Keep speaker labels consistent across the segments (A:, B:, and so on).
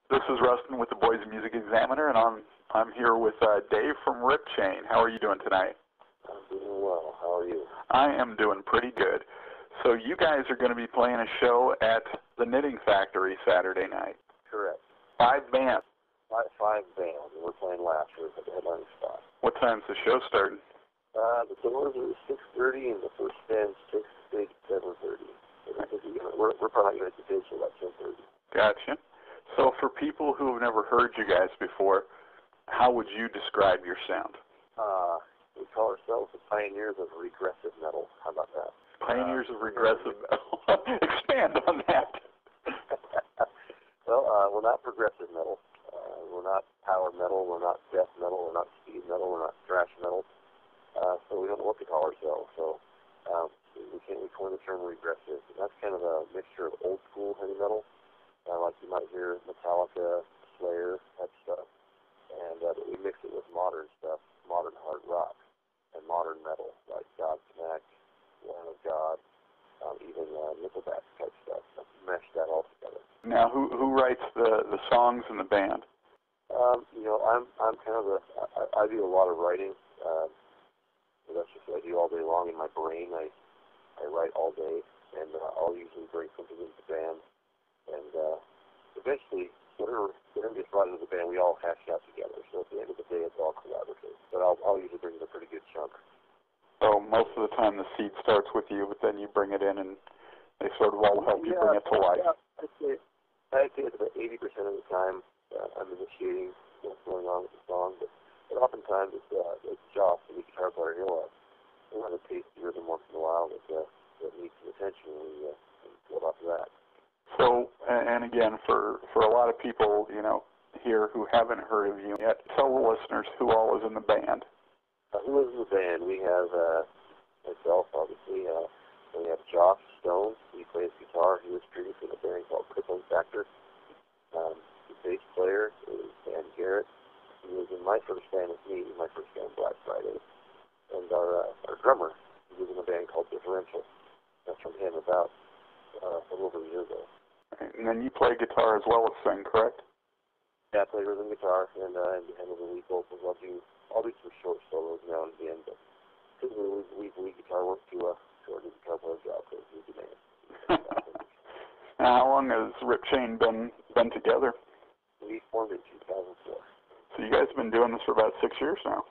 A: This is Rustin with the Boise Music Examiner, and I'm here with Dave from Ripchain. How are you doing tonight?
B: I'm doing well. How are you?
A: I am doing pretty good. So you guys are going to be playing a show at the Knitting Factory Saturday night.
B: Correct.
A: 5 bands.
B: Five bands, and we're playing last year at the headlining spot.
A: What time's the show starting?
B: The doors are 6:30, and the first band's 6 to 7:30. We're probably going to get till about 10:30.
A: Gotcha. So for people who have never heard you guys before, how would you describe your sound?
B: We call ourselves the pioneers of regressive metal. How about that?
A: Pioneers of regressive metal. Expand on that.
B: Well, we're not progressive metal. We're not power metal. We're not death metal. We're not speed metal. We're not thrash metal. So we don't know what to call ourselves. So we coined the term regressive. And that's kind of a mixture of old school heavy metal, like you might hear Metallica, Slayer, that stuff. And we mix it with modern stuff, modern hard rock, and modern metal, like Godsmack, Lamb of God, even Nickelback type stuff. Mesh that all together.
A: Now, who writes the songs in the band?
B: I'm kind of I do a lot of writing. That's just what I do all day long in my brain. I write all day, and I'll usually bring something into the band, and eventually, whatever gets brought into the band, we all hash out together. So at the end of the day, it's all collaborative. But I'll usually bring in a pretty good chunk.
A: So most of the time, the seed starts with you, but then you bring it in, and they sort of all help you bring it to life.
B: Yeah, I'd say it's about 80% of the time I'm initiating what's going on with the song, but oftentimes it's Josh, the guitar player. He'll have a taste of rhythm once in a while that needs some attention, and we go off of that.
A: So, and again, for a lot of people, here who haven't heard of you yet, tell the listeners who all is in the band.
B: Who is in the band? We have myself, obviously. We have Josh Stone. He plays guitar. He was previously in a band called Crippling Factor. The bass player is Dan Garrett. He was in my first band with me, my first band, Black Friday. And our drummer, he was in a band called Differential. That's from him about a little over a year ago.
A: Right. And then you play guitar as well as sing, correct?
B: Yeah, I play rhythm guitar and handle the lead vocals. I'll do some short solos now and again, but typically we lead guitar work to our new guitar player job because we demand.
A: Now, how long has Ripchain been together?
B: We formed in 2004.
A: So you guys have been doing this for about 6 years now.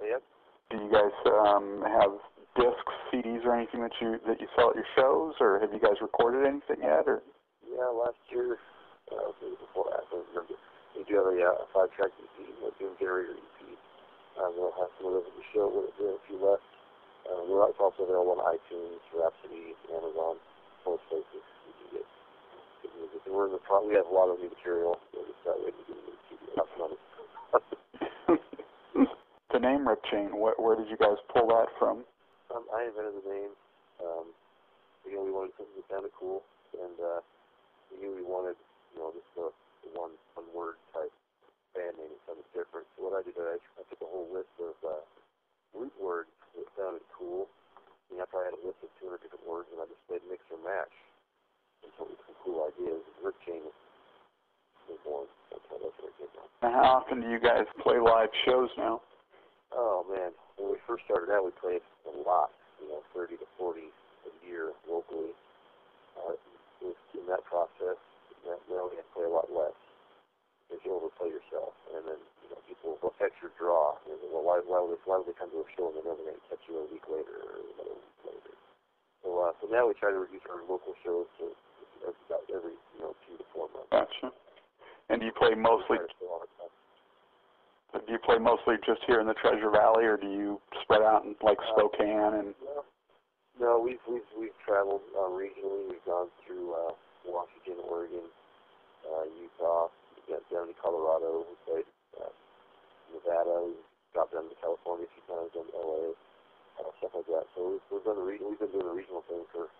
B: Yep.
A: Do you guys have discs, CDs, or anything that you sell at your shows, or have you guys recorded anything yet? Or
B: yeah, last year, maybe before that, I don't remember. We do have a 5-track EP, a Doom Generator EP. We'll have some of those at the show. We'll have a few left. It's also available on iTunes, Rhapsody, Amazon, most places you can get good music. And we have a lot of new material. We're just that way to do the CD. Not money.
A: The name Ripchain, where did you guys pull that from?
B: I invented the name. We wanted something that sounded cool, and we knew we wanted, just the one-word type band name. It sounded different. So what I did, I took a whole list of root words that sounded cool. And after I had a list of 200 different words, and I just played mix or match until we some cool ideas. Ripchain was born. That's where it came from.
A: Now, how often do you guys play live shows now?
B: Oh, man. When we first started out, we played a lot, 30 to 40 a year locally. In that process, now we have to play a lot less because you're able to play yourself. And then, people will catch your draw. Well, why would they come to a show and then they're going to catch you a week later or another week later? So now we try to reduce our local shows to about every, 2 to 4 months.
A: Gotcha. And do you play mostly just here in the Treasure Valley, or do you spread out in Spokane and?
B: No, we've traveled regionally. We've gone through Washington, Oregon, Utah. We got down to Colorado. We played Nevada. We got down to California a few times, down to LA, stuff like that. So we've been doing a regional thing for.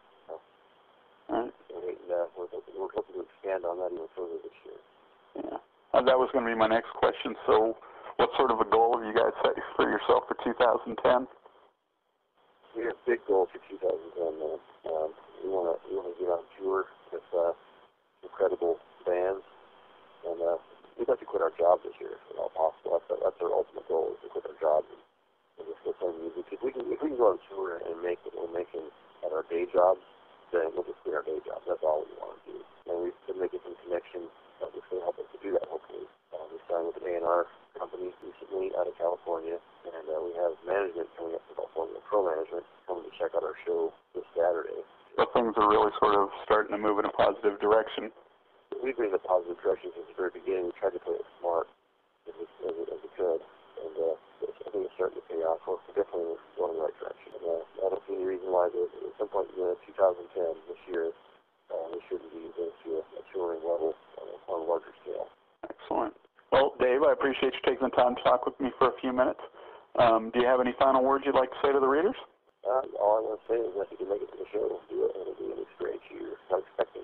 A: Right.
B: We're hoping to expand on that even further this year.
A: Yeah, that was going to be my next question. So, what sort of a goal have you guys set for yourself for 2010?
B: We have big goals for 2010, man. We want to get on tour with incredible bands, and job this year, if at all possible. That's our ultimate goal, is to quit our jobs and just go play music. If we can go on tour and make what we're making at our day jobs, then we'll just quit our day jobs. That's all we want to do. And we've been making some connections that will help us to do that, hopefully. We signed with an A&R company recently out of California, and we have management coming up to California, pro management, coming to check out our show this Saturday.
A: So things are really sort of starting to move in a positive direction.
B: We've been in a positive direction since the very beginning. We tried to play it smart as we could, and I think it's starting to pay off. We're definitely going in the right direction. And, I don't see any reason why at some point in 2010, this year, we shouldn't be going to a touring level on a larger scale.
A: Excellent. Well, Dave, I appreciate you taking the time to talk with me for a few minutes. Do you have any final words you'd like to say to the readers?
B: All I want to say is that if you can make it to the show, do it, and it'll be an experience you're not expecting.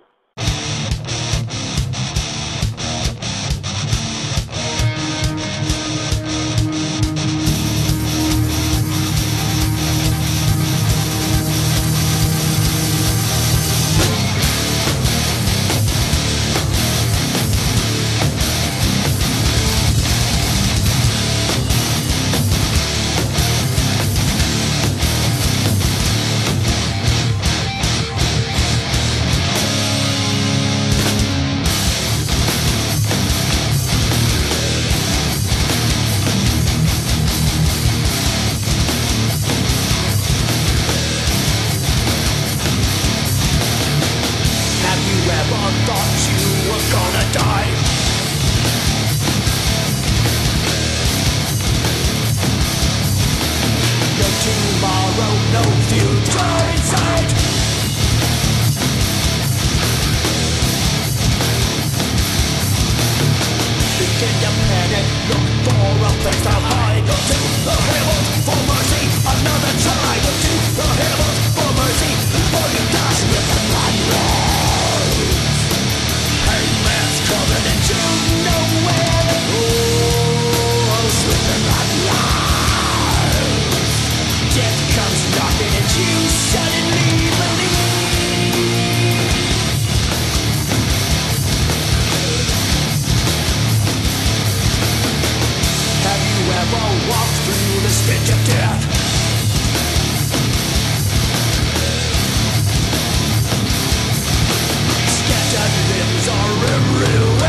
C: Scattered limbs are removed.